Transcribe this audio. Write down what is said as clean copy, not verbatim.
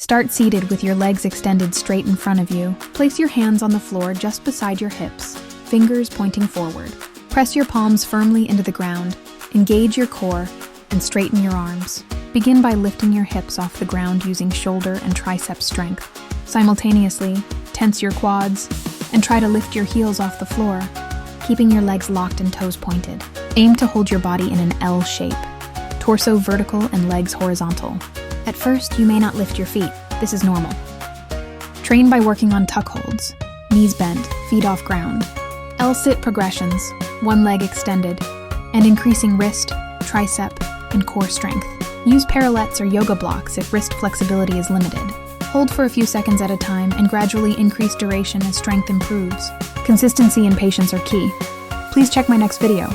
Start seated with your legs extended straight in front of you. Place your hands on the floor just beside your hips, fingers pointing forward. Press your palms firmly into the ground, engage your core, and straighten your arms. Begin by lifting your hips off the ground using shoulder and tricep strength. Simultaneously, tense your quads and try to lift your heels off the floor, keeping your legs locked and toes pointed. Aim to hold your body in an L shape, torso vertical and legs horizontal. At first, you may not lift your feet. This is normal. Train by working on tuck holds, knees bent, feet off ground, L-sit progressions, one leg extended, and increasing wrist, tricep, and core strength. Use parallettes or yoga blocks if wrist flexibility is limited. Hold for a few seconds at a time and gradually increase duration as strength improves. Consistency and patience are key. Please check my next video.